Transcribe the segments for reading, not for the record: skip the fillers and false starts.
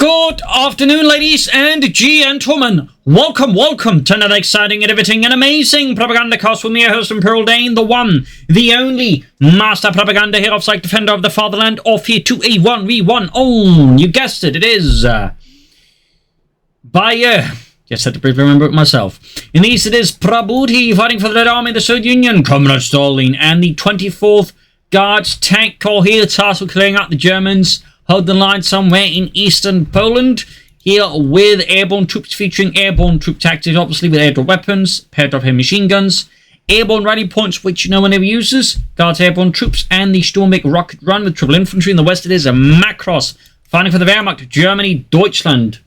Good afternoon, ladies and gentlemen. Welcome to another exciting, innovating, and amazing Propagandacast with me, your host, Imperial Dane, the one, the only master propaganda hero, psych defender of the fatherland, off here to a 1v1 own. You guessed it, it is Bayeux. Just had to briefly remember it myself. In the east, it is Prabuty fighting for the Red Army of the Soviet Union, Comrade Stalin, and the 24th Guards Tank Corps here, tasked with clearing out the Germans. Hold the line somewhere in eastern Poland, here with airborne troops featuring airborne troop tactics, obviously with air-drop weapons, paired up machine guns, airborne rally points, which no one ever uses, guards airborne troops, and the Sturmweg rocket run with triple infantry. In the west, it is a Makros fighting for the Wehrmacht, Germany, Deutschland,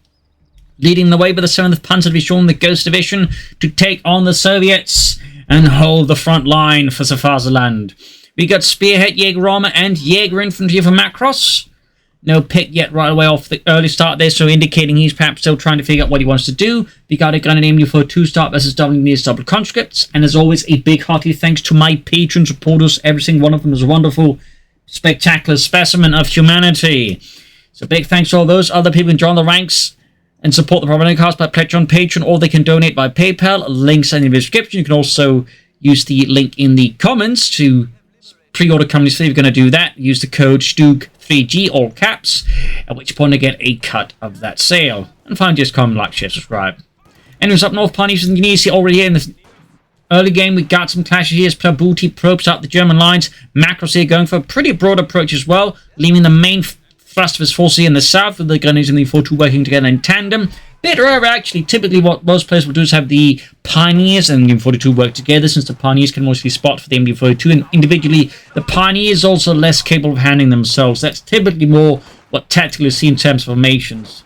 leading the way with the 7th Panzerdivision, the Ghost Division, to take on the Soviets and hold the front line for Safazaland. We got Spearhead, Jaeger Armour, and Jaeger infantry for Makros. No pick yet right away off the early start there, so indicating he's perhaps still trying to figure out what he wants to do. We got a gun and aim for a 2-start versus double conscripts. And as always, a big hearty thanks to my patron supporters. Every single one of them is a wonderful, spectacular specimen of humanity. So big thanks to all those other people who join the ranks and support the Propagandacast by pledge on Patreon, or they can donate by PayPal. Links in the description. You can also use the link in the comments to pre-order companies. If you're going to do that, use the code STUG3G, all caps, at which point I get a cut of that sale. And finally, just comment, like, share, subscribe. Anyways, up north, Pioneers and Guineas here already here in the early game. We got some clashes here as Prabuty probes out the German lines. Makros here going for a pretty broad approach as well, leaving the main thrust of his force here in the south, with the Gunners and the 4-2 working together in tandem. Bit rare, actually. Typically, what most players will do is have the Pioneers and the M42 work together, since the Pioneers can mostly spot for the MD42, and individually, the Pioneers also less capable of handling themselves. That's typically more what tactically you see in terms of formations.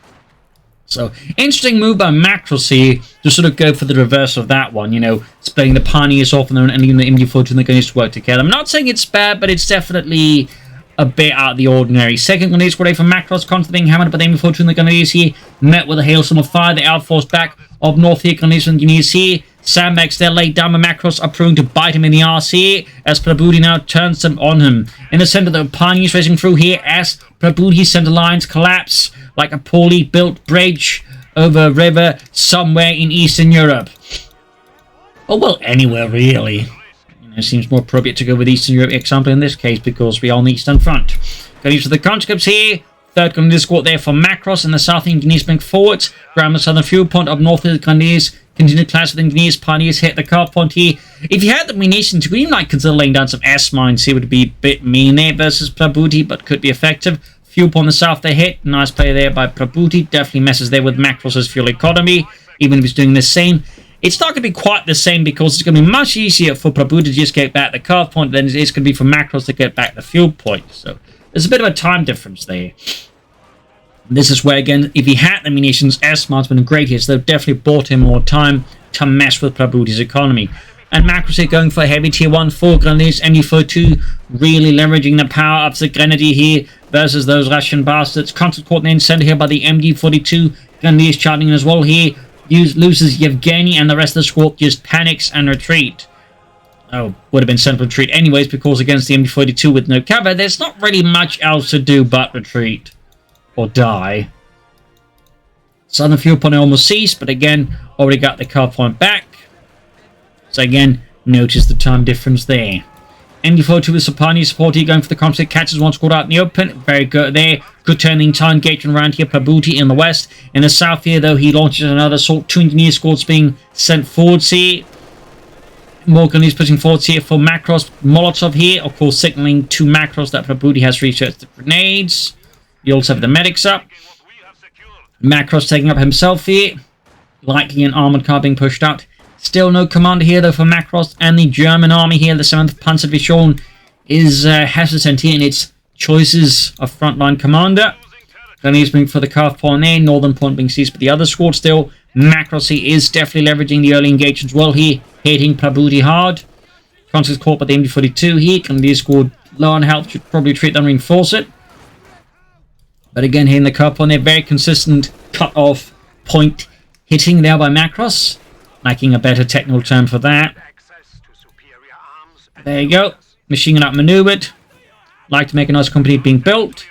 So, interesting move by Makros here to sort of go for the reverse of that one, you know, splitting the Pioneers off and leaving the MD42 and the Gunners to work together. I'm not saying it's bad, but it's definitely a bit out of the ordinary. Second Grenade Squad for Makros, constantly being hammered by the M42 and the Gunners here, met with a hailstorm of fire. The outforce back of North here, Gunners and Guineas here. Sandbags there laid down by Makros are proving to bite him in the arse here, as Prabuty now turns them on him. In the center, the Pioneers racing through here as Prabuty's center lines collapse like a poorly built bridge over a river somewhere in Eastern Europe. Oh, well, anywhere really. It seems more appropriate to go with Eastern Europe example in this case, because we are on the Eastern Front. Going to the conscripts here. Third Grenadier Squad there for Makros, and the South Guineas bank forwards. Ground the southern fuel point up north of the Grenadiers. Continue to clash with the Guineas. Pioneers hit the car point here. If you had the munitions, you could even consider laying down some S-mines here. Would be a bit mean there versus Prabuty, but could be effective. Fuel point on the south they hit. Nice play there by Prabuty. Definitely messes there with Makros' fuel economy, even if he's doing the same. It's not going to be quite the same, because it's going to be much easier for Prabuty to just get back the carve point than it is going to be for Makros to get back the fuel point. So there's a bit of a time difference there. This is where, again, if he had the munitions, S-Mart's been great here, so they've definitely bought him more time to mess with Prabuty's economy. And Makros here going for a heavy tier 1, 4 Grenadiers, MD42, really leveraging the power of the Grenadier here versus those Russian bastards. Constant caught in the center here by the MD42. Grenadiers charging as well here. Loses Yevgeny, and the rest of the squad just panics and retreat. Oh, would have been sent to retreat anyways, because against the MD42 with no cover, there's not really much else to do but retreat. Or die. Southern fuel point almost ceased, but again, already got the car point back. So again, notice the time difference there. MD42 with Sapani support here, going for the conflict, catches one squad out in the open. Very good there. Good turning time, engagement around here. Prabuty in the west. In the south here, though, he launches another assault. 2 engineer squads being sent forwards here. More Gunners pushing forwards here for Makros. Molotov here, of course, signaling to Makros that Prabuty has researched the grenades. You also have the medics up. Makros taking up himself here. Likely an armored car being pushed out. Still no commander here, though, for Makros, and the German army here, the 7th Panzerdivision, is hesitant here in its choices of frontline commander. Gunners being for the carve point there, northern point being seized by the other squad still. Makros here is definitely leveraging the early engagements well here, hitting Prabuty hard. Conscripts caught by the MD42 here. Grenadier squad low on health, should probably retreat and reinforce it. But again, here in the carve point there, very consistent cut-off point hitting there by Makros. Lacking a better technical term for that. There you go. Machine gun outmaneuvered. Like to make a nice company being built.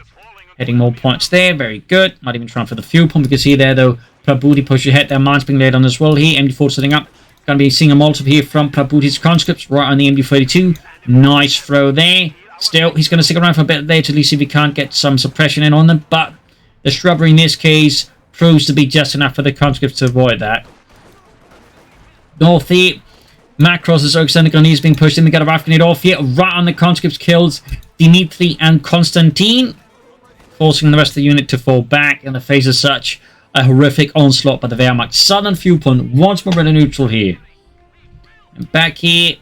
Heading more points there. Very good. Might even try for the fuel pump. You can see there, though, Prabuty pushes ahead. Their mines being laid on as well here. MD4 setting up. Going to be seeing a Molotov here from Prabuty's conscripts right on the MD32. Nice throw there. Still, he's going to stick around for a bit there to at least see if he can't get some suppression in on them. But the shrubbery in this case proves to be just enough for the conscripts to avoid that. North here. Makros is extended grenades being pushed in. We got a rifle grenade off here. Right on the conscripts kills Dimitri and Konstantin, forcing the rest of the unit to fall back in the face of such a horrific onslaught by the Wehrmacht. Southern fuel point once more in a neutral here. And back here,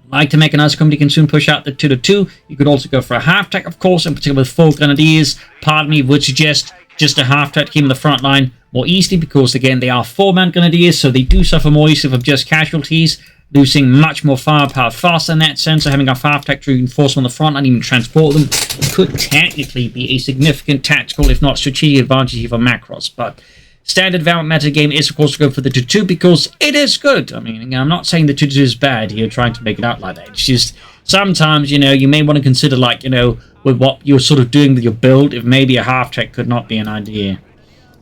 like to make a nice company can soon push out the 2-2. You could also go for a half-track, of course, in particular with 4 grenadiers. Part of me would suggest just a half-track to keep them the front line more easily, because again, they are 4-man grenadiers, so they do suffer more easily from just casualties, losing much more firepower faster in that sense. So having a half-track to reinforce them on the front line, even transport them, could technically be a significant tactical, if not strategic advantage here for Makros. But standard Wehrmacht meta game is, of course, to go for the 2-2 because it is good. I mean, again, I'm not saying the 2-2 is bad here, trying to make it out like that. It's just sometimes, you know, you may want to consider, like, you know, with what you're sort of doing with your build, if maybe a half-track could not be an idea.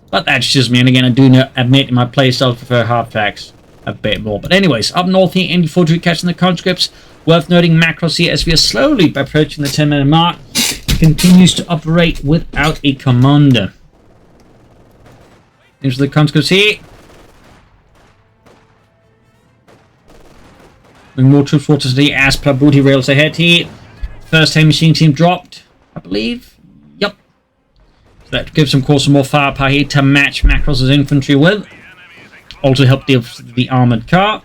But that's just me, and again, I do admit in my playstyle I prefer half-tracks a bit more. But anyways, up north here, MD4 catching the conscripts. Worth noting, Makros here, as we are slowly approaching the 10-minute mark, continues to operate without a commander. Into the conscripts here. Bring more troops forward to the as Prabuty rails ahead here. First heavy machine team dropped, I believe. Yep. So that gives them, of course, some more firepower here to match Makros' infantry with. Also help deal with the armored car.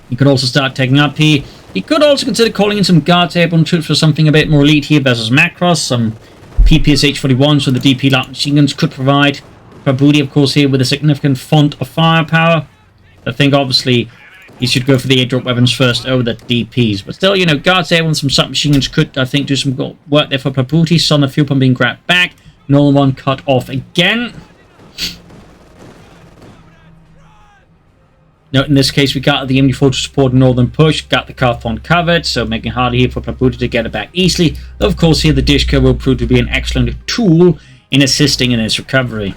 You could also start taking up here. You could also consider calling in some guards airborne troops for something a bit more elite here versus Makros. Some PPSH-41s for the DP light machine guns could provide. Prabuty, of course, here with a significant font of firepower. I think, obviously, you should go for the airdrop weapons first over the DPs. But still, you know, guards airborne, some submachine guns could, I think, do some work there for Prabuty. Southern fuel pump being grabbed back. Northern one cut off again. Note in this case, we got the MD4 to support a northern push, got the car front covered, so making it harder here for Prabuty to get it back easily. Of course, here the Dishka will prove to be an excellent tool in assisting in its recovery.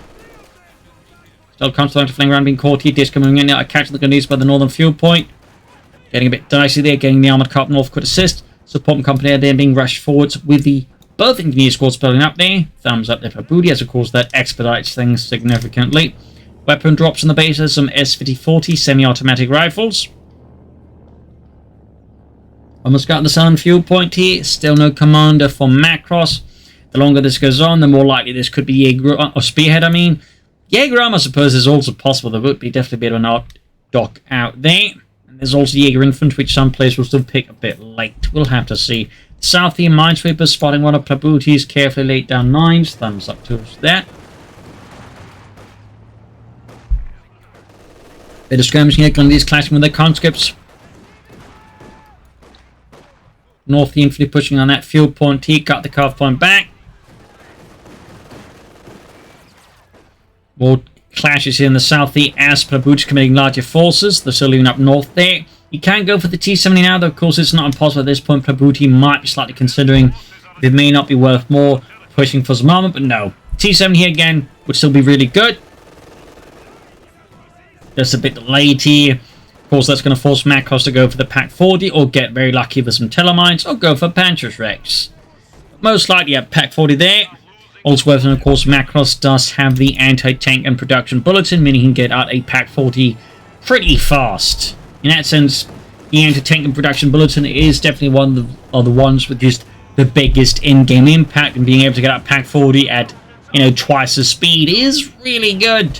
Still constant flying around being caught here. Dishka moving in now, catching the grenades by the northern fuel point. Getting a bit dicey there, getting the armored car up north could assist. Support company there being rushed forwards with the both engineer squads building up there. Thumbs up there for Prabuty, as of course that expedites things significantly. Weapon drops on the bases, some S50-40 semi-automatic rifles. Almost got the southern fuel point here. Still no commander for Makros. The longer this goes on, the more likely this could be Jaeger, or Spearhead, I mean. Jaeger armor, I suppose, is also possible. There would be definitely a bit of an art dock out there. And there's also Jaeger infantry, which some players will still pick a bit late. We'll have to see. South here, minesweepers spotting one of Prabuty's carefully laid down mines. Thumbs up to that. Bit of skirmishing here, grenadiers clashing with their conscripts. North the infantry pushing on that fuel point here, got the carve point back. More clashes here in the south here as Prabuty committing larger forces. They're still leaving up north there. You can go for the T-70 now, though of course it's not impossible at this point. Prabuty might be slightly considering it may not be worth more pushing for some armor, but no. T-70 here again would still be really good. Just a bit delayed here. Of course, that's going to force Makros to go for the Pak-40 or get very lucky with some telemines or go for Panzerschrecks. Most likely a Pak-40 there. Also, of course, Makros does have the anti-tank and production bulletin, meaning he can get out a Pak-40 pretty fast. In that sense, the anti-tank and production bulletin is definitely one of the ones with just the biggest in-game impact, and being able to get out Pak-40 at, you know, twice the speed is really good.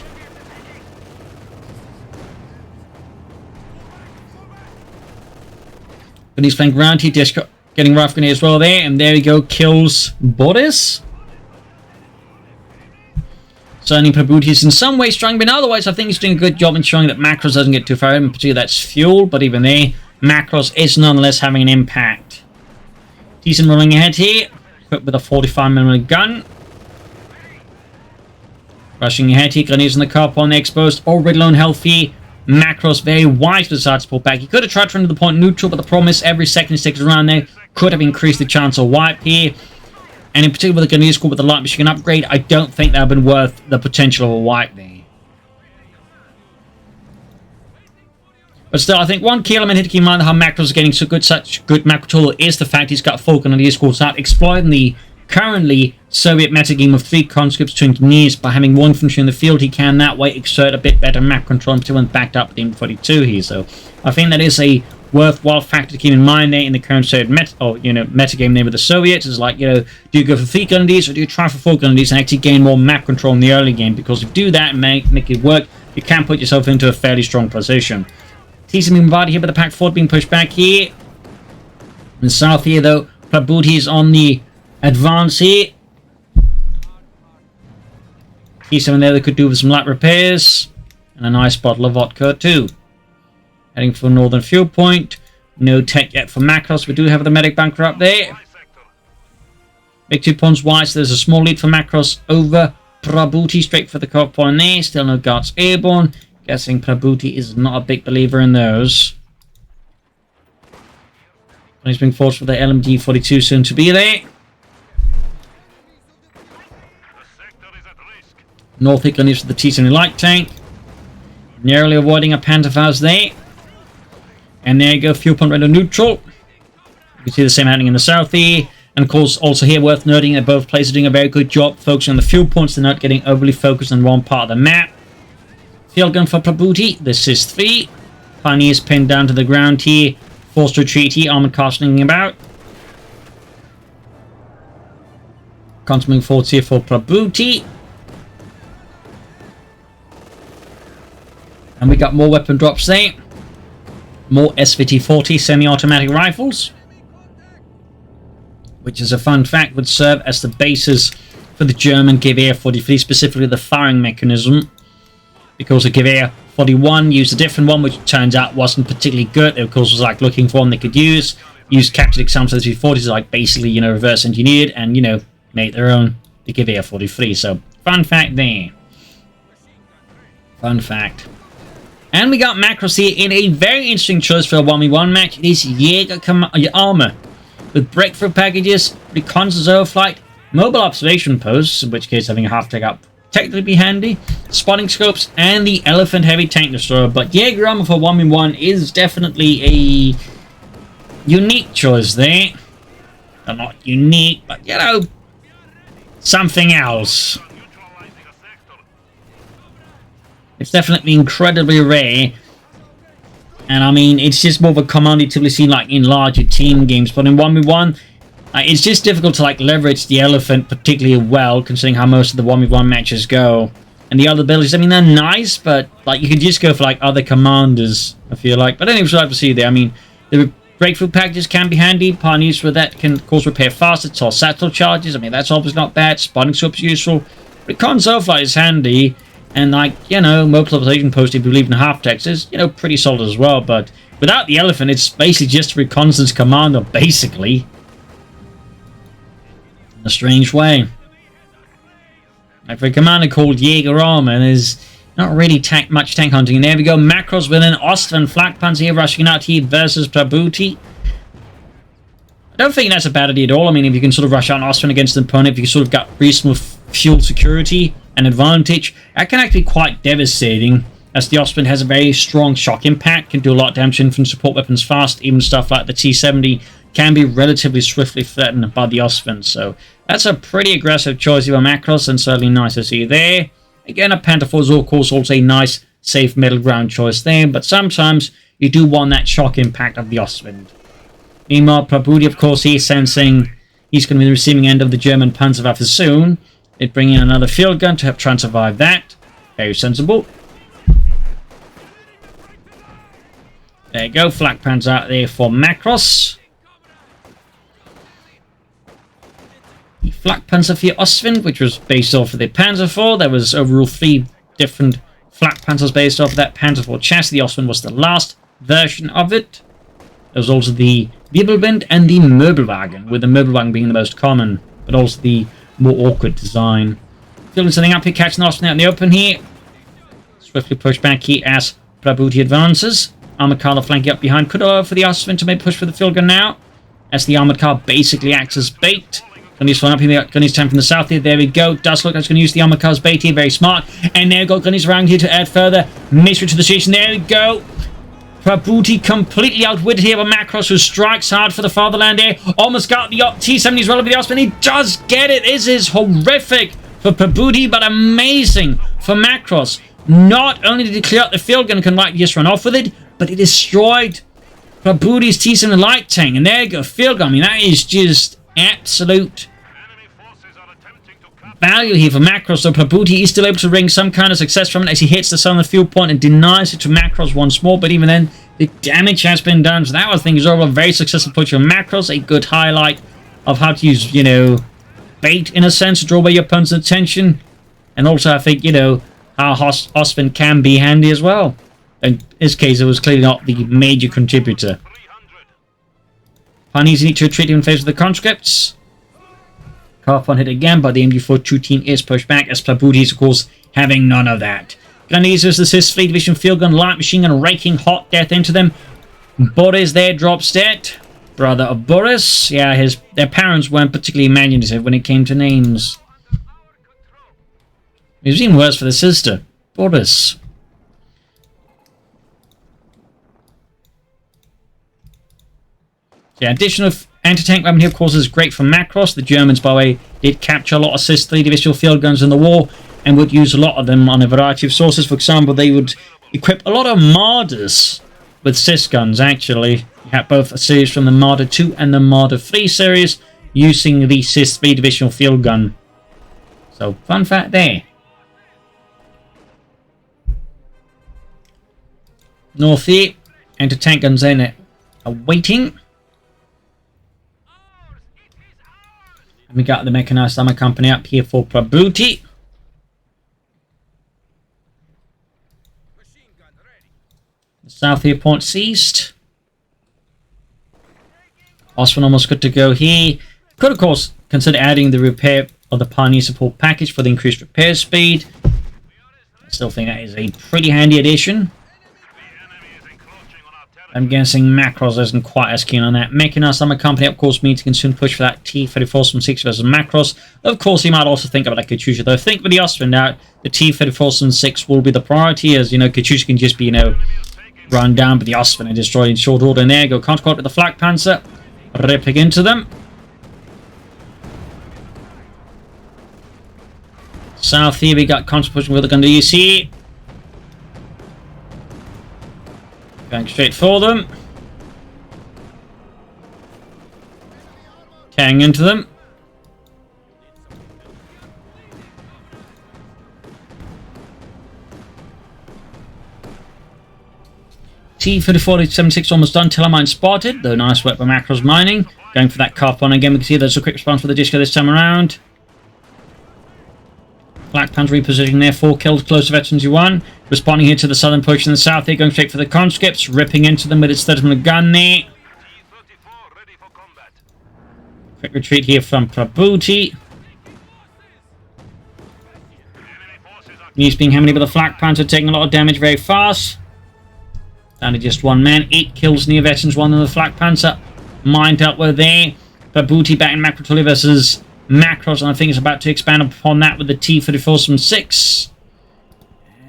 But he's flanked around here, just getting rifle grenade as well there, and there we go, kills Boris. Certainly Prabuty is in some way strong, but otherwise I think he's doing a good job ensuring that Makros doesn't get too far in, particularly that's fuel, but even there, Makros is nonetheless having an impact. Decent rolling ahead here, equipped with a 45mm gun. Rushing ahead here, grenades in the car upon the exposed, already low on health here. Makros very wise to decide to pull back. He could have tried to run to the point neutral, but the problem is every second he sticks around there could have increased the chance of wipe here. And in particular, with the Grenadier Squad with the light machine gun upgrade, I don't think that would have been worth the potential of a wipe there. But still, I think one key element here to keep in mind how Makros is getting such good macro tool is the fact he's got 4 Grenadier Squads out, exploiting the currently Soviet metagame of 3 conscripts to engineers. By having 1 infantry in the field, he can that way exert a bit better map control until when backed up with the M42 here. So I think that is a worthwhile factor to keep in mind there in the current Soviet metagame there with the Soviets. Is like, do you go for 3 Grenadiers or do you try for 4 Grenadiers and actually gain more map control in the early game? Because if you do that and make it work, you can put yourself into a fairly strong position. T-7 being bombarded here, but the Pack 4 being pushed back here. In the south here, though, Prabuty is on the advance here. T-7 there, they could do with some light repairs. And a nice bottle of vodka, too. Heading for northern fuel point. No tech yet for Makros. We do have the medic bunker up there. Big 2 points wide, so there's a small lead for Makros over Prabuty. Straight for the Coh point there. Still no guards airborne. Guessing Prabuty is not a big believer in those. He's being forced for the LMG 42 soon to be there. North Hickland is for the T-70 light tank. Narrowly avoiding a Panzerfaust there. And there you go, fuel pump render neutral. You can see the same happening in the south here. And of course, also here worth noting that both places are doing a very good job focusing on the fuel points. They're not getting overly focused on one part of the map. Field gun for Prabuty. This is 3. Pioneers pinned down to the ground here. Forced retreat here. Armored car slinging about. Continuing forwards here for Prabuty. And we got more weapon drops there. More SVT-40 semi-automatic rifles. Which is a fun fact, would serve as the basis for the German Gewehr 43, specifically the firing mechanism. Because the Gewehr 41 used a different one, which turns out wasn't particularly good. It, of course, was like looking for one they could use. Used captured examples of the SVT-40s, like basically, reverse engineered and, made their own, the Gewehr 43. So, fun fact there. Fun fact. And we got Makros here in a very interesting choice for a 1v1 match. It is Jaeger Armour. With breakthrough packages, reconnaissance overflight, mobile observation posts, in which case having a half-tech up technically be handy, spotting scopes, and the Elephant heavy tank destroyer. But Jaeger Armour for 1v1 is definitely a unique choice there. Well, not unique, but something else. It's definitely incredibly rare. And I mean, it's just more of a command you typically see like in larger team games. But in 1v1, it's just difficult to leverage the Elephant particularly well, considering how most of the 1v1 matches go. And the other abilities, I mean, they're nice, but you could just go for other commanders, I feel like. But anyway, we'll have to see there. I mean, the breakthrough packages can be handy. Pioneers with that can, of course, repair faster. Tall satchel charges, I mean, that's obviously not bad. Spotting scopes useful. Recon Overflight is handy. And mobile observation post, if you believe in half-techs, is, pretty solid as well. But without the Elephant, it's basically just a reconnaissance commander, basically. In a strange way. For a commander called Jaeger Armour, there's not really much tank hunting. And there we go, Makros with an Ostwind flak panzer here rushing out here versus Prabuty. I don't think that's a bad idea at all. I mean, if you can sort of rush out an Ostwind against an opponent, if you sort of got reasonable fuel security and advantage, that can actually be quite devastating, as the Ostwind has a very strong shock impact, can do a lot of damage to infantry support weapons fast. Even stuff like the T-70 can be relatively swiftly threatened by the Ostwind. So that's a pretty aggressive choice here by Makros, and certainly nice to see there. Again, a Panther 4 is of course also a nice, safe middle ground choice there, but sometimes you do want that shock impact of the Ostwind. Meanwhile, Prabuty, of course, he's sensing he's going to be the receiving end of the German Panzerwaffe soon. They'd bring in another field gun to try and survive that. Very sensible. There you go, flak pans out there for Makros. The flak panzer for Ostwind, which was based off of the Panzer IV. There was overall 3 different flak panzers based off of that Panzer IV chassis. The Ostwind was the last version of it. There was also the Wirbelwind and the Möbelwagen, with the Möbelwagen being the most common, but also the more awkward design. Filling something up here, catching the Ostwind out in the open here. Swiftly pushed back here as Prabuty advances. Armored car flanking up behind. Could allow for the Ostwind to make push for the field gun now, as the armored car basically acts as bait. Gunny's flying up here. Gunny's time from the south here. There we go. Does look like it's going to use the armor car's bait here. Very smart. And there we go. Gunny's around here to add further mystery to the station. There we go. Prabuty completely outwitted here by Makros, who strikes hard for the fatherland here. Almost got the T-70s rolling with the Osman. He does get it. This is horrific for Prabuty, but amazing for Makros. Not only did he clear out the field gun and can like just run off with it, but he destroyed Prabuty's T-70 light tank. And there you go. Field gun. I mean, that is just absolute value here for Makros. So Prabuty is still able to wring some kind of success from it as he hits the southern field point and denies it to Makros once more. But even then, the damage has been done. So that, I think, is overall a very successful push from Makros. A good highlight of how to use, you know, bait in a sense to draw away your opponent's attention. And also, I think, you know, how Osman can be handy as well. In this case, it was clearly not the major contributor. Pawnees need to retreat in favor of the conscripts. Car hit again, but the MG42 team is pushed back as Prabuty is, of course, having none of that. Gunnies versus this Fleet Division field gun, light machine gun, raking hot death into them. Boris there drops dead. Brother of Boris. Yeah, their parents weren't particularly imaginative when it came to names. It was even worse for the sister, Boris. The addition of anti-tank weapon here, of course, is great for Makros. The Germans, by the way, did capture a lot of CIS-3 divisional field guns in the war and would use a lot of them on a variety of sources. For example, they would equip a lot of Marders with CIS guns, actually. You have both a series from the Marder 2 and the Marder 3 series using the CIS-3 divisional field gun. So, fun fact there. North here, anti-tank guns in it are waiting. And we got the mechanized armor company up here for Prabuty. The south here point seized. Osman almost good to go here. Could, of course, consider adding the repair of the Pioneer support package for the increased repair speed. I still think that is a pretty handy addition. I'm guessing Makros isn't quite as keen on that. Mechanized armor company, of course, means he can soon push for that T-34-6 versus Makros. Of course, he might also think about that Katyusha, though. I think with the Austrian out, the T-34-6 will be the priority, as, you know, Katyusha can just be, you know, run down, but the Austrian and destroyed in short order. And there you go, counterclock with the Flak Panzer, ripping into them. South here, we got counter pushing with the gun. Do you see? Going straight for them. Tearing into them. T-34-76 almost done. Telemine spotted, though nice work by Makros mining. Going for that Carpon again. We can see there's a quick response for the Disco this time around. Black Panther repositioning there, 4 kills, close to veterans you won. Responding here to the southern push in the south here, going straight for the conscripts, ripping into them with its 30mm gun there. Quick retreat here from Prabuty. He's being hammered with the Flak Panther, taking a lot of damage very fast. Down to just one man, 8 kills near veterans, 1 on the Flak Panther. Mine dealt with there. Prabuty back in Makros versus Makros, and I think it's about to expand upon that with the T-34-6.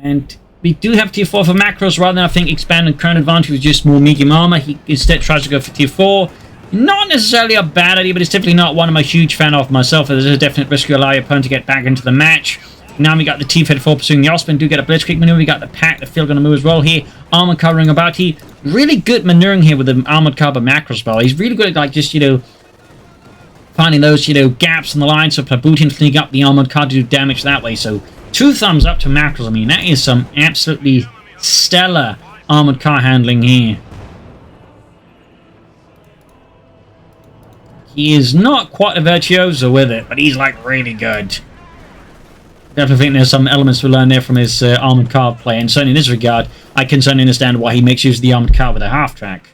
And we do have Tier 4 for Makros, rather than, I think, expand the current advantage with just more medium armor. He instead tries to go for Tier 4. Not necessarily a bad idea, but it's typically not one I'm a huge fan of myself. There's a definite risk to allow your opponent to get back into the match. Now we got the T-34 pursuing the Osman, do get a blitzkrieg maneuver. We got the pack, the field gun to move as well here. Armor covering about here. Really good maneuvering here with the armored car by Makros ball. He's really good at, like, just, you know, finding those, you know, gaps in the line, so Prabuty and fleeing up the armored car to do damage that way. So 2 thumbs up to Makros. I mean, that is some absolutely stellar armored car handling here. He is not quite a virtuoso with it, but he's, like, really good. Definitely think there's some elements to learn there from his armored car play, and certainly in this regard, I can certainly understand why he makes use of the armored car with a half-track.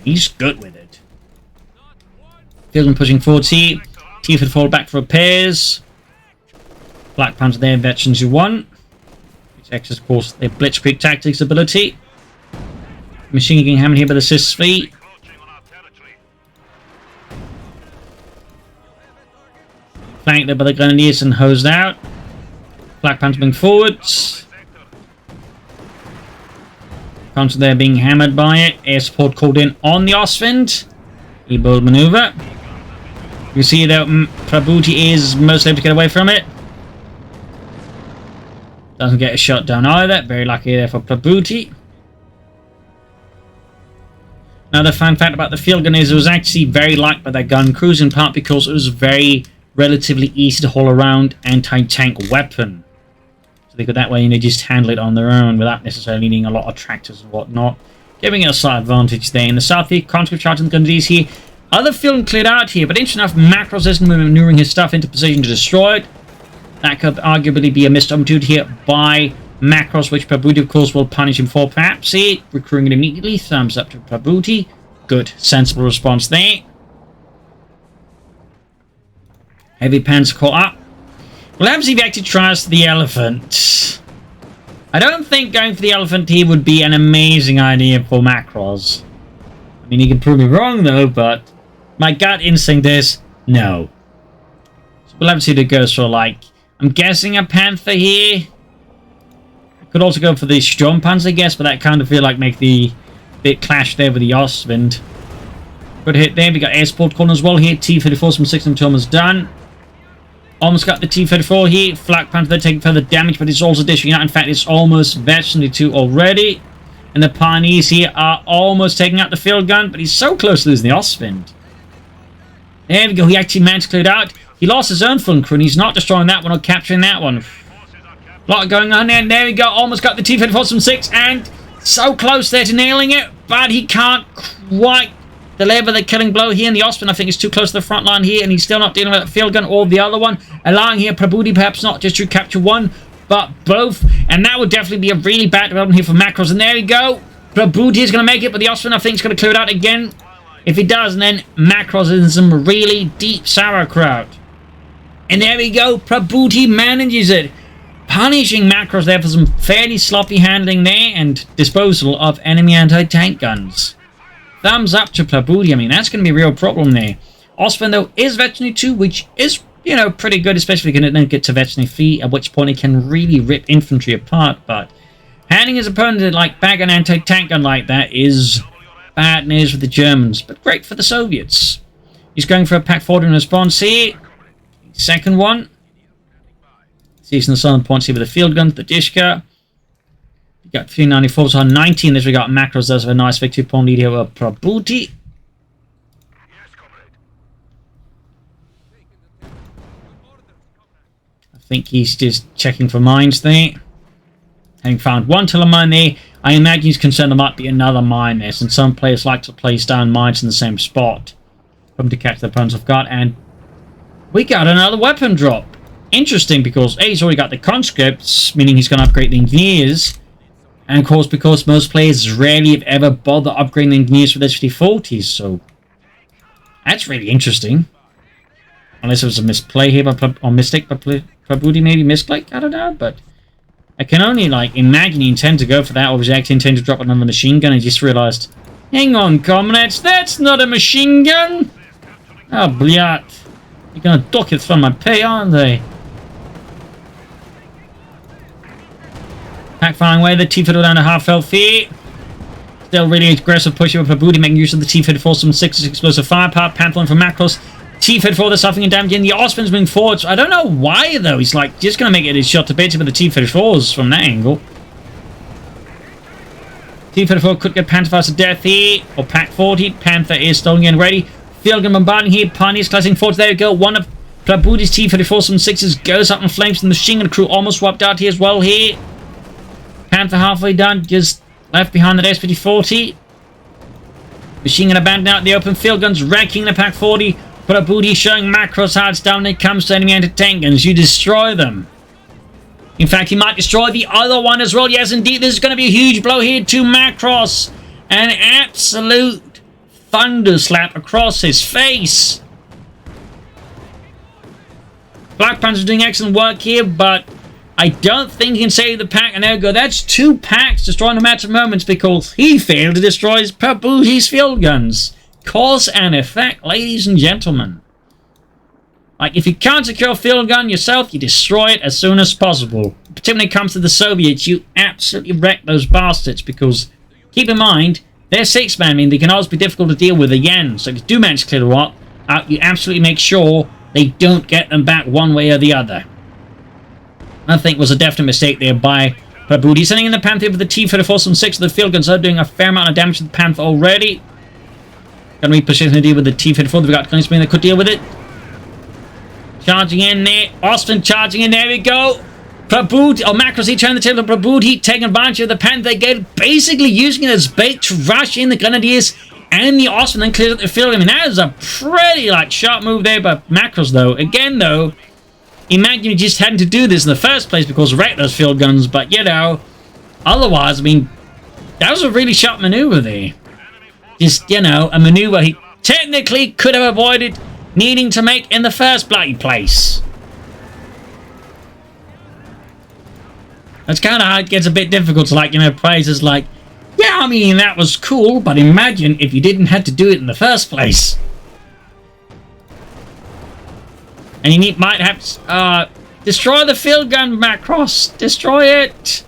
He's good with it. Fieldman pushing forward here. T-34 fall back for repairs. Black Panther there, veterans who won. Which exercises, of course, their blitzkrieg tactics ability. Machine gun hammered here by the CIS-3. Flanked there by the Grenadiers and hosed out. Black Panther moving forwards. Counter there being hammered by it. Air support called in on the Ostwind. E-bold maneuver. You see that Prabuty is mostly able to get away from it. Doesn't get a shot down either. Very lucky there for Prabuty. Another fun fact about the field gun is it was actually very liked by their gun crews, in part because it was a very relatively easy to haul around anti-tank weapon. So they could that way, just handle it on their own without necessarily needing a lot of tractors and whatnot. Giving it a slight advantage there. In the south here, conscript charging the Grenadiers here. Other field cleared out here, but interesting enough, Makros isn't maneuvering his stuff into position to destroy it. That could arguably be a missed opportunity here by Makros, which Prabuty, of course, will punish him for. Perhaps see, recruiting it immediately. Thumbs up to Prabuty. Good, sensible response there. Heavy Panzer caught up. We'll have to see if he actually tries the Elephant. I don't think going for the Elephant here would be an amazing idea for Makros. I mean, he can prove me wrong, though, but my gut instinct is no. So we'll have to see if it goes for, like, I'm guessing a Panther here. Could also go for the Sturmpanzer, I guess, but that kind of feel like make the bit clash there with the Ostwind. Good hit there. We got air support calling as well here. T-34 from 6 almost done. Almost got the T-34 here. Flak Panther there taking further damage, but it's also dishing out. In fact, it's almost Veteran 2 already. And the Pioneers here are almost taking out the field gun, but he's so close to losing the Ostwind. There we go. He actually managed to clear it out. He lost his own front crew, and he's not destroying that one or capturing that one. A lot going on there. There we go. Almost got the T-34 from 6, and so close there to nailing it, but he can't quite deliver the killing blow here. And the Ostwind, I think, is too close to the front line here, and he's still not dealing with that field gun or the other one, allowing here Prabuty perhaps not just to capture one, but both. And that would definitely be a really bad development here for Makros. And there we go. Prabuty is going to make it, but the Ostwind, I think, is going to clear it out again. If he does, and then Makros is in some really deep sauerkraut. And there we go. Prabuty manages it. Punishing Makros there for some fairly sloppy handling there and disposal of enemy anti-tank guns. Thumbs up to Prabuty. I mean, that's going to be a real problem there. Ostwind, though, is Veteran 2, which is, pretty good, especially if he can then get to Veteran 3, at which point he can really rip infantry apart. But handing his opponent like back an anti-tank gun like that is bad news for the Germans, but great for the Soviets. He's going for a Pack 40 in response here. Second one. Seizing the southern points here with the field guns, the Dishka. We got 394s on 19. This we got Makros does have a nice victory point lead here with Prabuty. I think he's just checking for mines there. Having found one tiller mine there, I imagine he's concerned there might be another mine there, since some players like to place down mines in the same spot. Come to catch the opponents off guard, and we got another weapon drop. Interesting, because A, he's already got the conscripts, meaning he's going to upgrade the engineers. And of course, because most players rarely have ever bothered upgrading the engineers for their 50-40s, so that's really interesting. Unless it was a misplay here or mistake by Prabuty, maybe misclick, I don't know, but I can only imagine he intended to go for that, or was he actually intended to drop another machine gun and just realized, hang on, comrades, that's not a machine gun! Oh, bliat. You're gonna dock it from my pay, aren't they? Pack firing away, the T-34 down to half health here. Still really aggressive push with Prabuty, making use of the T-34, some 6 explosive firepower, Panther from Makros. T-34, they're suffering damage, and the Ostwind's moving forward. So I don't know why, though. He's just going to make it his shot to bits with the T-34s from that angle. T-34 could get Panther to death here, or Pack 40. Panther is stolen and ready. Field gun bombarding here. Pioneers clashing forwards. There we go. One of Prabuty's T-34s from 6s goes up in flames, and the machine gun crew almost wiped out here as well here. Panther halfway done, just left behind the S-50-40. Machine gun abandoned out in the open. Field guns wrecking the Pack 40. Prabuty showing Makros how it's done when it comes to enemy anti-tank guns. You destroy them. In fact, he might destroy the other one as well. Yes, indeed, this is going to be a huge blow here to Makros. An absolute thunder slap across his face. Black Panther's doing excellent work here, but I don't think he can save the pack. And there we go. That's 2 packs destroying in a matter of moments because he failed to destroy Prabuty's field guns. Cause and effect, ladies and gentlemen. Like, if you can't secure a field gun yourself, you destroy it as soon as possible. Particularly when it comes to the Soviets, you absolutely wreck those bastards, because keep in mind, they're 6-man, meaning they can always be difficult to deal with again. So if you do manage to clear the lot out, you absolutely make sure they don't get them back one way or the other. I think was a definite mistake there by Prabuty. Sending in the Panther with the T-34, some 6 of the field guns are doing a fair amount of damage to the Panther already. Going to be positioning to deal with the T-34. They've got guns that could deal with it. Charging in there. Austin charging in. There we go. Prabuty, or Makros, he turned the table to Prabuty, taking advantage of the Panther again, basically using it as bait to rush in the Grenadiers and the Austin and clear up the field. I mean, that is a pretty, like, sharp move there by Makros, though. Again, though, imagine you just hadn't to do this in the first place because of wreck those field guns, but, you know, otherwise, I mean, that was a really sharp maneuver there. Just, you know, a maneuver he technically could have avoided needing to make in the first bloody place. That's kind of how it gets a bit difficult to, like, you know, praises like, yeah, I mean, that was cool, but imagine if you didn't have to do it in the first place. And you might have to, destroy the field gun, Makros. Destroy it.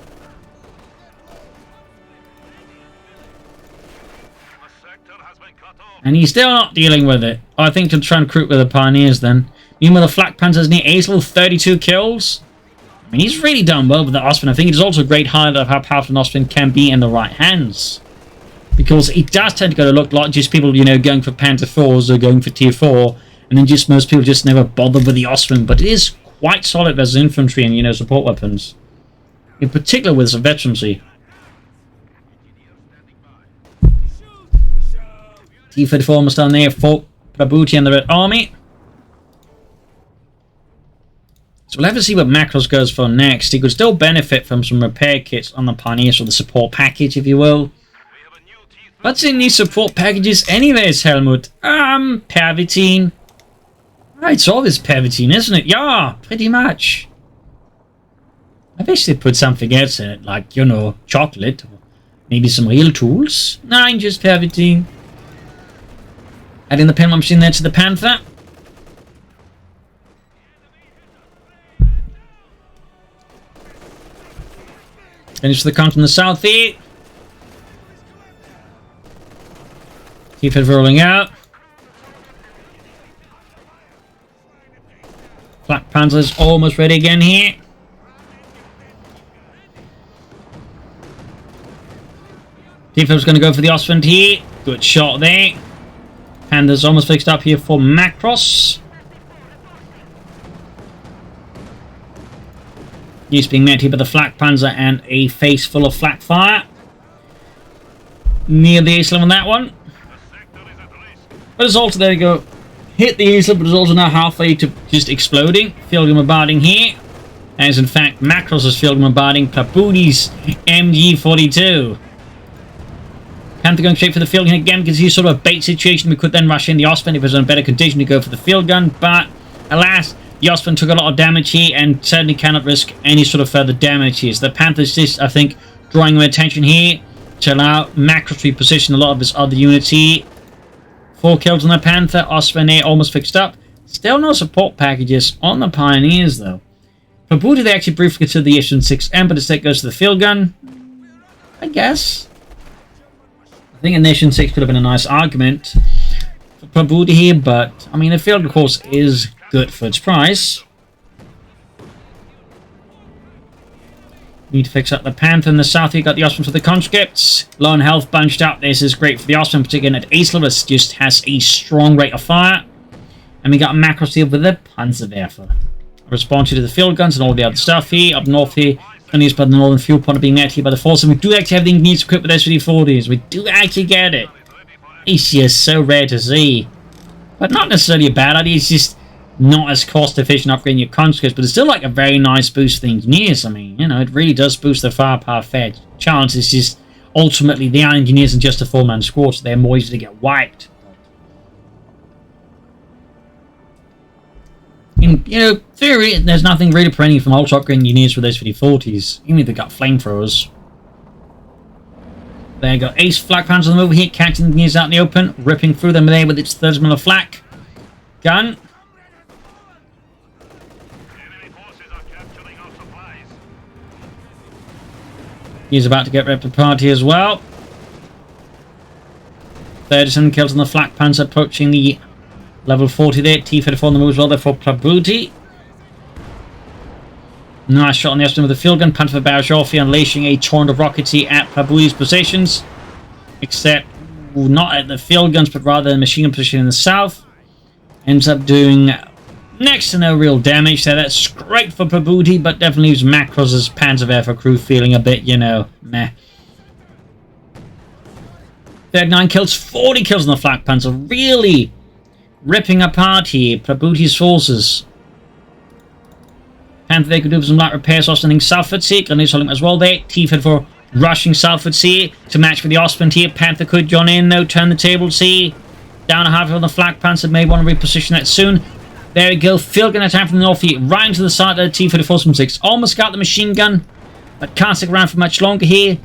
And he's still not dealing with it. Oh, I think he'll try and recruit with the Pioneers then. Meanwhile, the Flak Panthers near Aisel, 32 kills. I mean, he's really done well with the Ostman. I think it's also a great highlight of how powerful an Ostman can be in the right hands. Because it does tend to go to look like just people, you know, going for Panther 4s or going for Tier 4. And then just most people just never bother with the Ostman. But it is quite solid as infantry and, you know, support weapons. In particular with some veterancy. T-34 almost down there for Prabuty and the Red Army. So we'll have to see what Makros goes for next. He could still benefit from some repair kits on the Pioneers, or the support package, if you will. What's in these support packages anyways, Helmut? Pervitin. Right, it's always Pervitin, isn't it? Yeah, pretty much. I wish they put something else in it, like, you know, chocolate. Or maybe some real tools. Nine, just Pervitin. Adding the pen machine there to the Panther. Finish the count from the south here. Keep it rolling out. Black Panther's almost ready again here. T-Flip's going to go for the Ostwind here. Good shot there. Panther's almost fixed up here for Makros. Use being met here by the Flak Panzer and a face full of flak fire. Near the Islam on that one. But it's also, there you go. Hit the Islam, but it's also now halfway to just exploding. Field bombarding here. As in fact, Makros is field bombarding Prabuty's MG42. Panther going straight for the field gun again because he's sort of a bait situation. We could then rush in the Ostman if it was in a better condition to go for the field gun, but alas, the Ostman took a lot of damage here and certainly cannot risk any sort of further damage here. So the Panther's just, I think, drawing my attention here to allow Makros to reposition a lot of his other units here. 4 kills on the Panther. Ostman there almost fixed up. Still no support packages on the Pioneers though. Prabuty, they actually briefly considered the Nation-6M, but instead goes to the field gun. I guess. I think a Nation-6 could have been a nice argument for Prabuty here, but I mean, the field, of course, is good for its price. Need to fix up the Panther in the south. You got the Ostman for the conscripts. Low on health, bunched up. This is great for the Ostman, particularly at Aisel. This just has a strong rate of fire. And we got Makros here with the Panzerwerfer. Response to the field guns and all the other stuff here. Up north here, used by the northern fuel point being met here by the force. And we do actually have the needs equipped with SVD-40s. We do actually get it. It's just so rare to see. But not necessarily a bad idea. It's just not as cost efficient upgrading your conscripts, but it's still like a very nice boost for the engineers. I mean, you know, it really does boost the firepower fair chance. It's just ultimately they are engineers and just a 4-man squad, so they're more easy to get wiped. In, you know, theory, there's nothing really preventing from ultra upgrading engineers with SVD-40s, even if they've got flamethrowers. There you go, Ace Flak Panzer on the move here, catching the engineers out in the open, ripping through them there with its 30mm flak gun. He's about to get rid of the party as well. 37 kills on the flak panzer, approaching the level 40 there. T-34 on the move as well there for Prabuty. Nice shot on the Austin with the field gun. Panther Bayeux unleashing a torrent of rockets here at Prabuty's positions. Except not at the field guns, but rather the machine gun position in the south. Ends up doing next to no real damage there. That's great for Prabuty, but definitely leaves Makros' Panzerwerfer crew feeling a bit, you know, meh. 39 kills, 40 kills on the flak panzer. Really ripping apart here Prabuty's forces. Panther they could do some light repairs, Austin Salford Sea. Grenades holding as well there. T-34 rushing Salford Sea to match with the Osprey here. Panther could join in though, turn the table, see. Down a half on the flak panzer, may want to reposition that soon. There we go, field gun attack from the north here, right into the side of the T-34 from 6. Almost got the machine gun, but can't stick around for much longer here.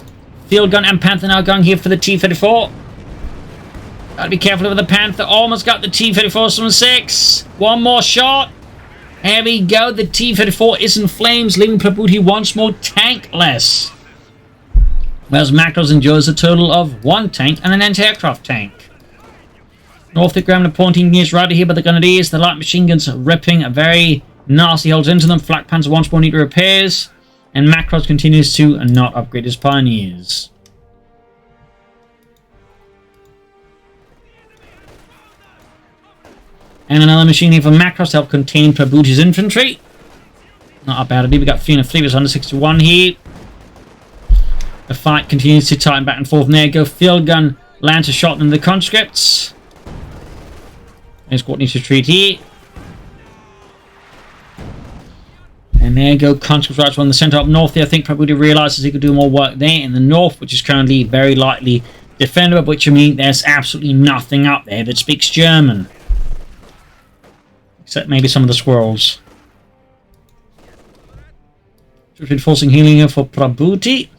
Field gun and Panther now going here for the T-34. Gotta be careful with the Panther, almost got the T-34 from 6. One more shot. There we go, the T-34 is in flames, leaving Prabuty once more tankless. Whereas Makros enjoys a total of 1 tank and an anti-aircraft tank. North of ground, pointing is right here by the Grenadiers. The light machine guns ripping very nasty holes into them. Flak panzer once more need repairs. And Makros continues to not upgrade his pioneers. And another machine here for Makros to help contain Prabuty's infantry. Not a bad idea. We got Fiona Fleet under 61 here. The fight continues to tighten back and forth. And there you go. Field gun lands a shot into the conscripts. And squad needs to retreat here. And there you go. Conscripts right on the centre up north there. I think Prabuty realises he could do more work there in the north, which is currently very lightly defendable. Which I mean, there's absolutely nothing up there that speaks German. Except maybe some of the squirrels. Reinforcing healing here for Prabuty.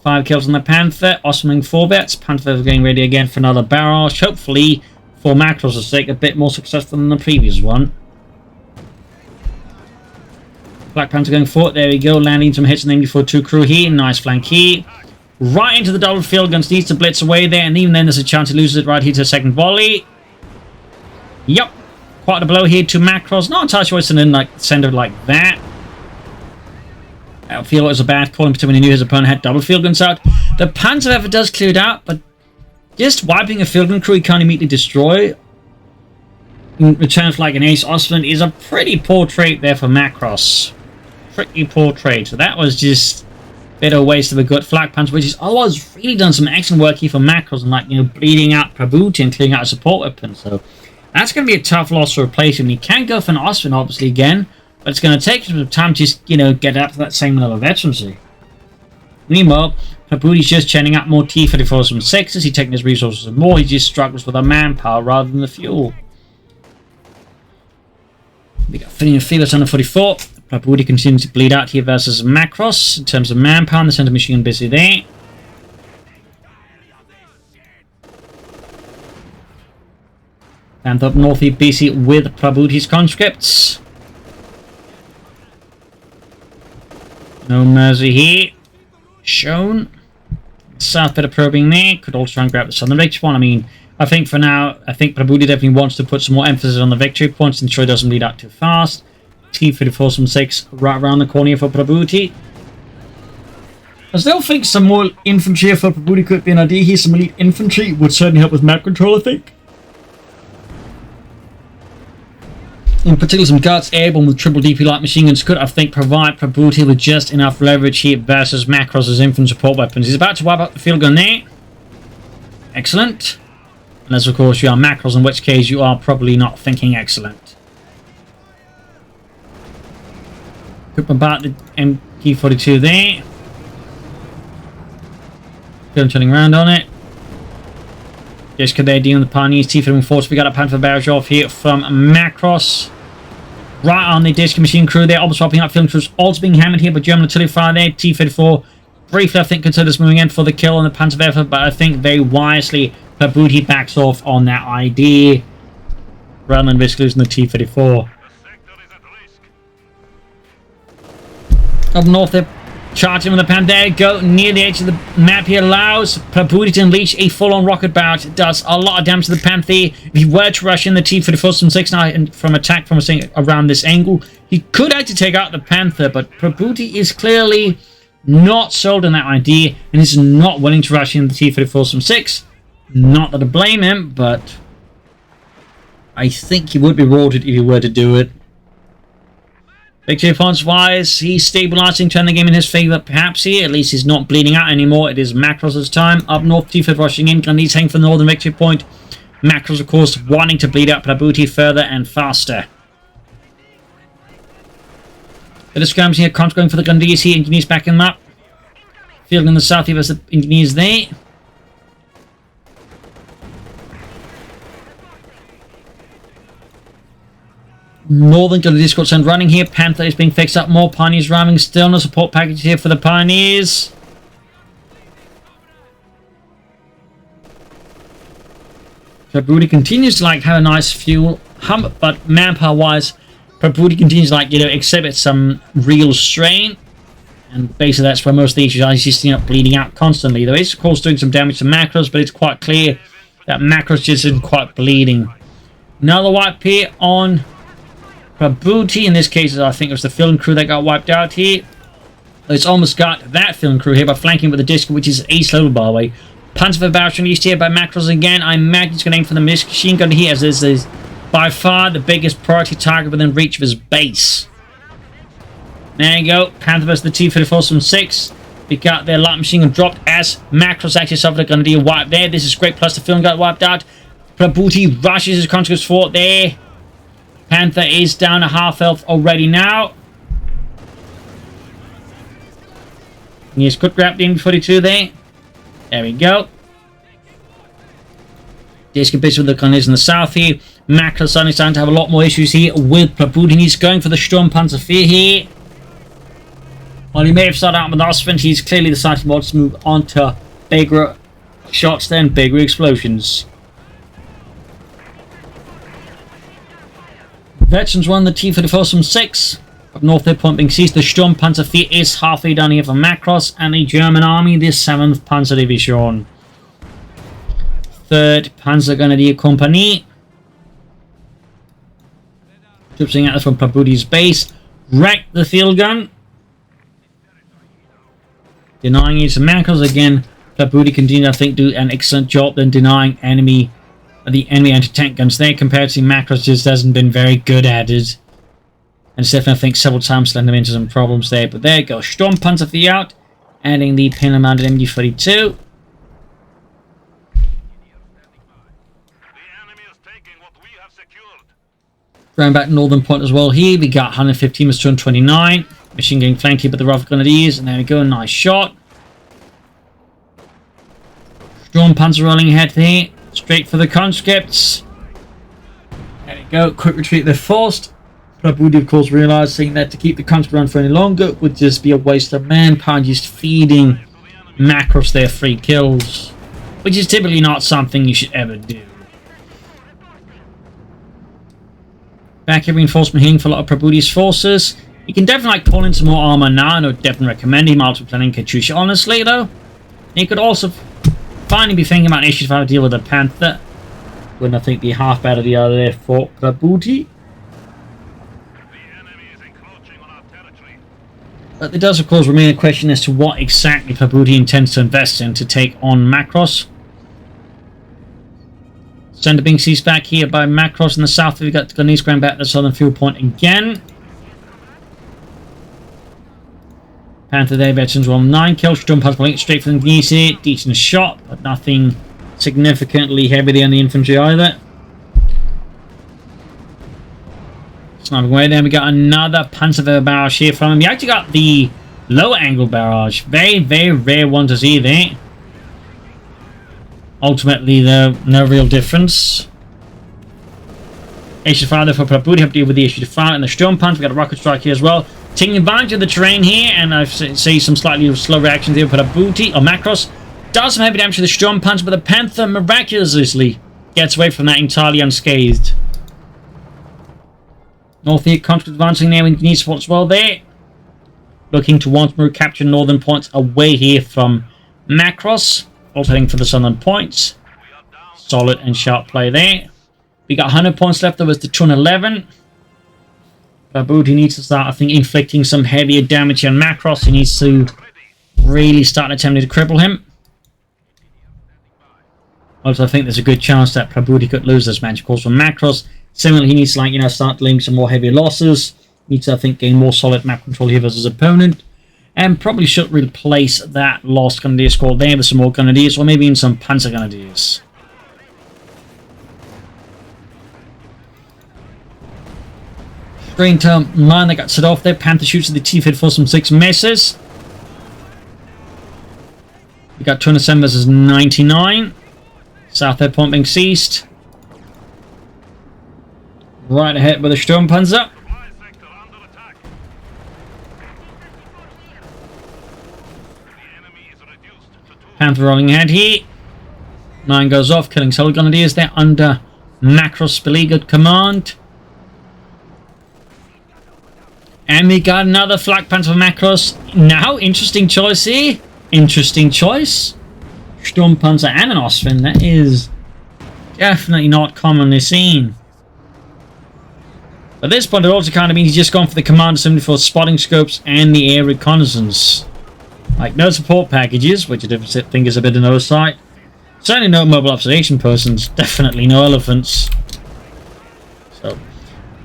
5 kills on the Panther. Osming 4 bets. Panther getting ready again for another barrage. Hopefully, for Makros' sake, a bit more successful than the previous one. Black Panther going forward. There we go. Landing some hits on the MD-42 crew here. Nice flank here. Right into the double field guns. Needs to blitz away there. And even then, there's a chance he loses it right here to a second volley. Yep. Quite a blow here to Makros. Not entirely sure it's in like center like that. I feel it was a bad call in particular when he knew his opponent had double field guns out. The Panzerwerfer does clear it out, but just wiping a field gun crew he can't immediately destroy in return for like an ace Ostland is a pretty poor trait there for Makros. Pretty poor trait. So that was just a bit of a waste of a good flak punch, which is otherwise really done some excellent work here for Makros and like, you know, bleeding out Prabuty and clearing out a support weapon. So that's going to be a tough loss to replace him. He can go for an Ostland obviously again, but it's going to take some time to just, you know, get up to that same level of veterancy. Meanwhile, Prabuty's just churning out more T-34s from 6s. He's taking his resources and more. He just struggles with the manpower rather than the fuel. We got Finney and Felix under 44. Prabuty continues to bleed out here versus Makros in terms of manpower. And the center machine gun busy there. And up north here busy with Prabuty's conscripts. No mercy here. Shown. South bit of probing there. Could also try and grab the southern victory point. I mean, I think for now, I think Prabuty definitely wants to put some more emphasis on the victory points to ensure it doesn't bleed out too fast. T-34 from 6 right around the corner for Prabuty. I still think some more infantry for Prabuty could be an idea here. Some elite infantry would certainly help with map control, I think. In particular, some Guards Airborne with triple DP light machine guns could, I think, provide Prabuty with just enough leverage here versus Makros' infantry support weapons. He's about to wipe up the field gun there. Excellent. Unless, of course, you are Makros, in which case you are probably not thinking excellent. Could about the MT-42 there. Good turning around on it. Just because they're dealing with the Pioneers. T-34 force. We got a Panther barrage off here from Makros. Right on the disc machine crew there. Almost swapping up field crews. Also being hammered here by German artillery fire there. T-34 briefly, I think, considers moving in for the kill on the Panzerwerfer, but I think very wisely Prabuty backs off on that idea rather than risk losing the T-34. Up north there, Charging with the pan. There you go. Near the edge of the map here allows Prabuty to unleash a full-on rocket barrage. It does a lot of damage to the Panther. If he were to rush in the T-34 from 6 now and from attack from around this angle, he could actually take out the Panther, but Prabuty is clearly not sold on that idea and is not willing to rush in the T-34 from 6. Not that I blame him, but I think he would be rewarded if he were to do it. Victory points wise, he's stabilizing, turning the game in his favor perhaps here. At least he's not bleeding out anymore. It is Makros' time. Up north, T-5 rushing in. Glendee's heading for the northern victory point. Makros, of course, wanting to bleed out Prabuty further and faster. The skirms here, Conch going for the Glendees here. Engineers backing them up. Field in the south, he has the engineers there. Northern Grenadier Squad send running here. Panther is being fixed up. More Pioneers arriving. Still no support package here for the Pioneers. Prabuty continues to have a nice fuel hump, but manpower wise, Prabuty continues to exhibit some real strain. And basically that's where most of the issues are. He's just bleeding out constantly. Though he's of course doing some damage to Makros, but it's quite clear that Makros just isn't quite bleeding. Another wipe here on Prabuty. In this case, I think it was the film crew that got wiped out here. It's almost got that film crew here by flanking with the disc, which is ace level by the way. Panzer barrage released here by Makros again. I imagine he's going to aim for the machine gun here, as this is by far the biggest priority target within reach of his base. There you go. Panther versus the T-34 from 6. We got their light machine gun dropped as Makros actually suffered a Grenadier wipe there. This is great, plus the film got wiped out. Prabuty rushes his conscripts fort there. Panther is down to half health already now. Yes, quick grab the MB-42 there. There we go. Disc bits with the Grenadiers in the south here. Makros suddenly starting to have a lot more issues here with Prabuty. He's going for the Sturmpanzer 4 here. While he may have started out with Osfin, he's clearly decided to move on to bigger shots then, bigger explosions. Veterans run the T-34 from 6. Up north, their point being seized. The Sturmpanzer 4 is halfway down here for Makros and the German army, the 7th Panzer Division. 3rd Panzer Grenadier Company. Troops out from Prabuty's base. Wreck the field gun. Denying it to Makros again. Prabuty continues, I think, do an excellent job in denying the enemy anti-tank guns there. Compared to Makros, just hasn't been very good at it. And Stefan, I think, several times led them into some problems there. But there you go. Sturmpanzer 4 out. Adding the pin-mounted MG-42. Going back northern point as well here. We got 115 with 229. Machine getting flanked here by the Rough Grenadiers. And there we go. Nice shot. Sturmpanzer rolling ahead here. Straight for the conscripts. There we go. Quick retreat. They're forced. Prabuty, of course, realizing that to keep the conscript run for any longer would just be a waste of manpower, just feeding Makros their free kills, which is typically not something you should ever do. Back here, reinforcement healing for a lot of Prabuty's forces. You can definitely call in some more armor now, and I would definitely recommend him multi-planning Katyusha. Honestly, though, he could also finally be thinking about issues if I would deal with the Panther. Wouldn't I think be half bad idea there for Prabuty? But there does, of course, remain a question as to what exactly Prabuty intends to invest in to take on Makros. Center being seized back here by Makros in the south. We've got Grenadiers going back to the southern field point again. Panther there, veterans roll 9 kills. Sturmpanzer pulling it straight from the knees here. Decent shot, but nothing significantly heavy on the infantry either. Sniping away there. We got another Panzer barrage here from him. We actually got the lower angle barrage. Very, very rare one to see there. Ultimately, though, no real difference. Issue fire there for Prabuty. Have to deal with the issue to fire. And the Sturmpanzer. We got a rocket strike here as well. Taking advantage of the terrain here, and I see some slightly slow reactions here. Prabuty, or Makros, does some heavy damage to the Sturmpanzer, but the Panther miraculously gets away from that entirely unscathed. North here, conscript advancing there with knee support as well there. looking to once more capture northern points away here from Makros. Also heading for the southern points. Solid and sharp play there. We got 100 points left. There was the 211. Prabuty needs to start, I think, inflicting some heavier damage on Makros. He needs to really start attempting to cripple him. Also, I think there's a good chance that Prabuty could lose this match, of course, from Makros. Similarly, he needs to, like, start dealing some more heavy losses. Needs to, I think, gain more solid map control here versus his opponent. And probably should replace that lost Grenadier squad there with some more Grenadiers, or maybe even some Panzer Grenadiers. Green term 9 that got set off there. Panther shoots at the T-Fed for some 6 misses. We got 207 versus 99. South head point being seized. Right ahead with the Sturmpanzer. Panther rolling ahead here. 9 goes off, killing solid Grenadiers there under Makros' beleaguered command. And we got another Flak Panther for Makros. Now, interesting choice here. Interesting choice. Sturmpanzer and an Ostwind. That is definitely not commonly seen. At this point, it also kind of means he's just gone for the command assembly for spotting scopes and the air reconnaissance. Like, no support packages, which I think is a bit of an oversight. Certainly no mobile observation persons. Definitely no elephants. So,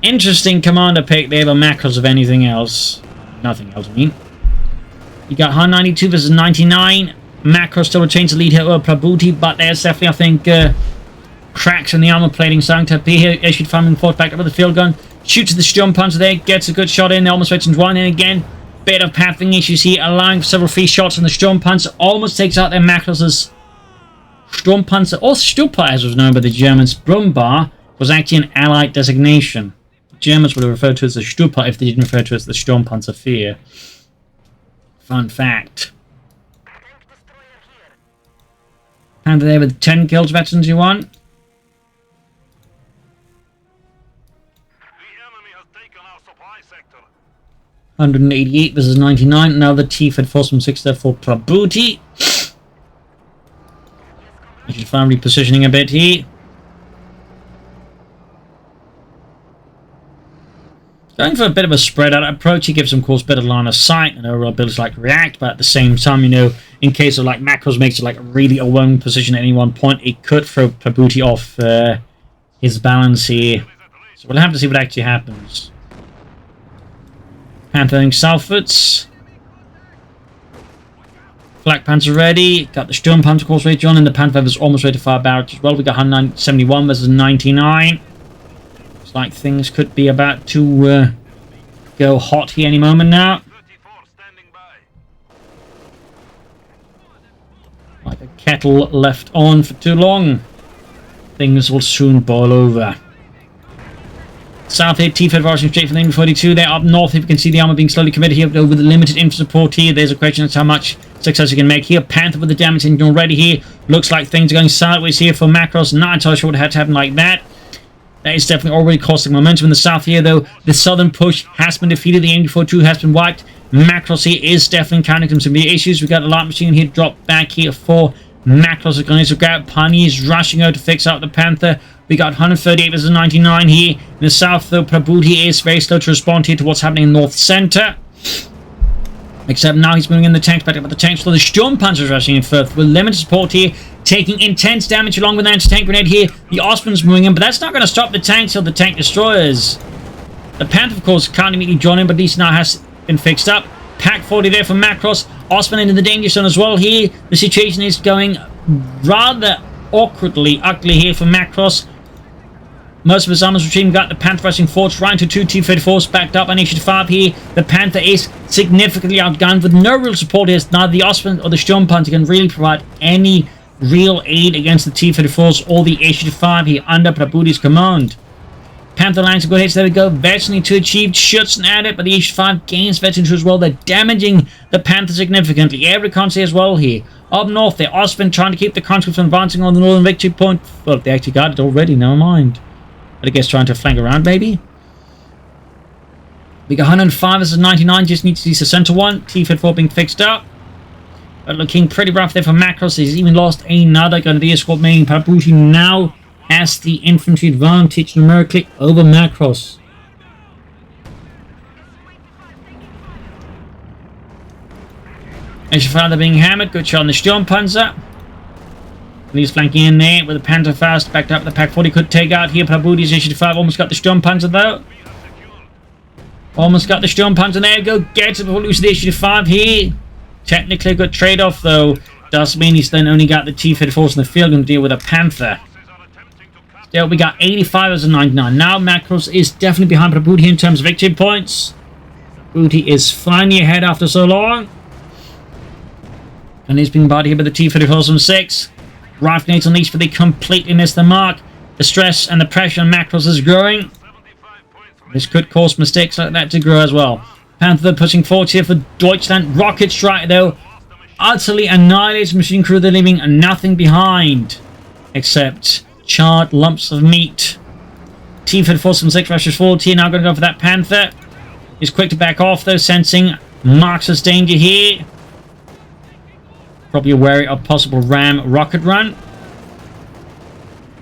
interesting commander pick there by Makros of anything else. Nothing else, I mean. You got 192 versus 99. Makros still retains the lead here over Prabuty, but there's definitely, I think, cracks in the armor plating starting to appear here. Issued farming fought back up with the field gun. Shoots at the Sturmpanzer there, gets a good shot in. They almost reaches one in again. Bit of pathing issues here, allowing several free shots on the Sturmpanzer. Almost takes out their Makros' Sturmpanzer, or Stupa as was known by the Germans. Brumbar was actually an allied designation. The Germans would have referred to it as the Stupa if they didn't refer to it as the Sturmpanzer 4. Fun fact. Panther there with 10 kills, veterans you want. 188 versus 99. Now the T-Fed force from 6 there for Prabuty. We should finally positioning a bit here. Going for a bit of a spread out approach. He gives them, of course, better line of sight and overall abilities like react, but at the same time, in case of like Makros makes it like really a lone position at any one point, it could throw Prabuty off his balance here. So we'll have to see what actually happens. Panther southwards. Flak Panther ready. Got the Sturmpanzer, of course, ready on, and the Panther is almost ready to fire barrage as well. We got 171 versus 99. Looks like things could be about to go hot here any moment now. Like a kettle left on for too long. Things will soon boil over. South here, T-Fed rushing straight from the M42 there. Up north, if you can see the armor being slowly committed here with the limited infantry support here. There's a question as to how much success you can make here. Panther with the damage engine already here. Looks like things are going sideways here for Makros. Not entirely sure what had to happen like that. That is definitely already costing momentum in the south here, though. The southern push has been defeated. The M42 has been wiped. Makros here is definitely encountering some severe issues. We've got a light machine here dropped back here for Makros. Going to grab Pani's rushing out to fix out the Panther. We got 138 versus 99 here. In the south, though, Prabuty is very slow to respond here to what's happening in north center. Except now he's moving in the tanks back up with the tanks. So the Sturmpanzer is rushing in first with limited support here. Taking intense damage along with an anti-tank grenade here. The Ostwind's moving in, but that's not going to stop the tanks or the tank destroyers. The Panther, of course, can't immediately join in, but at least now has been fixed up. Pack 40 there from Makros. Ostwind into the danger zone as well here. The situation is going rather awkwardly ugly here for Makros. Most of his armors retreating. Got the Panther rushing forwards right into 2 T-Fed force backed up. Initiative 5 here. The Panther is significantly outgunned with no real support here. Neither the Ostwind or the Sturmpanzer can really provide any real aid against the T-Fed force or the Initiative 5 here under Prabuty's command. Panther lines of good hits. There we go. Veteran 2 achieved. Shoots at it, but the Initiative 5 gains Veteran 2 as well. They're damaging the Panther significantly. Air reconnaissance as well here. Up north there, Ostwind trying to keep the conscripts from advancing on the northern victory point. Well, they actually got it already. Never mind. But I guess trying to flank around, maybe? We got 105 versus 99. Just need to see the center one. T-54 being fixed up. But looking pretty rough there for Makros. He's even lost another Grenadier squad, meaning Prabuty now has the infantry advantage numerically over Makros. As your father being hammered, good shot on the Sturmpanzer. And he's flanking in there with the Panther fast, backed up the Pack 40 could take out here. Prabuty's Issue-5 almost got the Sturmpanzer though. Almost got the Sturmpanzer. There you go, gets it before losing the Issue-5 here. Technically a good trade-off though. Does mean he's then only got the T-54s in the field and deal with a Panther. Still, we got 85 as a 99. Now Makros is definitely behind Prabuty in terms of victory points. Prabuty is finally ahead after so long. And he's being bodied here by the T-54s from 6. Rifle grenades unleashed, but they completely missed the mark. The stress and the pressure on Makros is growing. This could cause mistakes like that to grow as well. Panther pushing forward here for Deutschland. Rocket strike though. Utterly annihilates machine crew. They're leaving nothing behind. Except charred lumps of meat. T-54 from 6 rushes forward here. Now going to go for that Panther. He's quick to back off though, sensing Marx's danger here. Probably wary of possible Ram rocket run.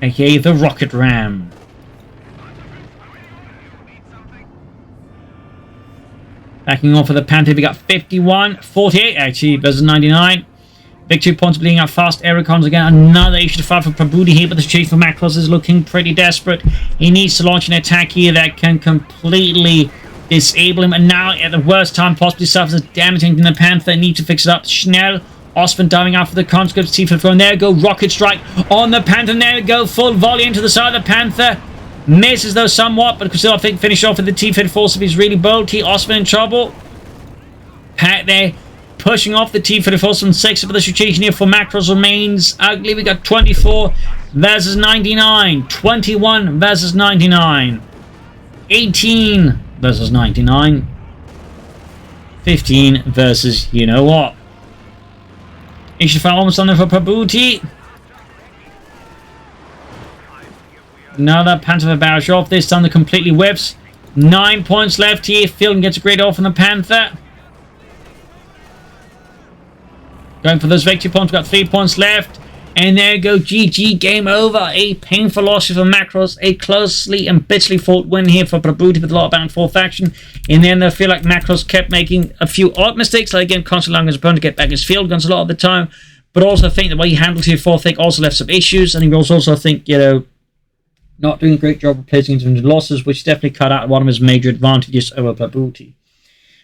aka the Rocket Ram. Backing off of the Panther, we got 51, 48 actually versus 99. Victory points bleeding out fast. Air recons again. Another Issue-5 for Prabuty here, but the chief of Makros is looking pretty desperate. He needs to launch an attack here that can completely disable him. And now, at the worst time, possibly suffers damaging the Panther. Need to fix it up. Schnell, Osman diving after the conscripts. T-54, and there we go. Rocket strike on the Panther. And there we go. Full volley into the side of the Panther. Misses though somewhat, but could still finish off with the T-54 if he's really bold. Osman in trouble. Pat there. Pushing off the T-54 from 6, but the situation here for Makros remains ugly. We got 24 versus 99, 21 versus 99, 18 versus 99, 15 versus you know what. Issue-5 almost on there for Prabuty. Another Panther barrage off. This time the completely whips. 9 points left here. Field gets a great off on the Panther. Going for those victory points. We've got 3 points left. And there you go. GG. Game over. A painful loss for Makros. A closely and bitterly fought win here for Prabuty with a lot of bound for faction. In the end, I feel like Makros kept making a few odd mistakes. Like again, constantly allowing his opponent to get back his field guns a lot of the time. But also I think the way he handled tier 4 thick also left some issues. And he also think, you know, not doing a great job replacing his losses, which definitely cut out one of his major advantages over Prabuty.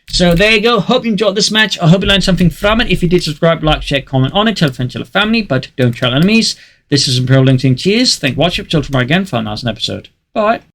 So there you go. Hope you enjoyed this match. I hope you learned something from it. If you did, subscribe, like, share, comment on it. Tell a friend, tell a family, but don't tell enemies. This is Imperial LinkedIn. Cheers. Thank you for watching. Till tomorrow again for a nice episode. Bye.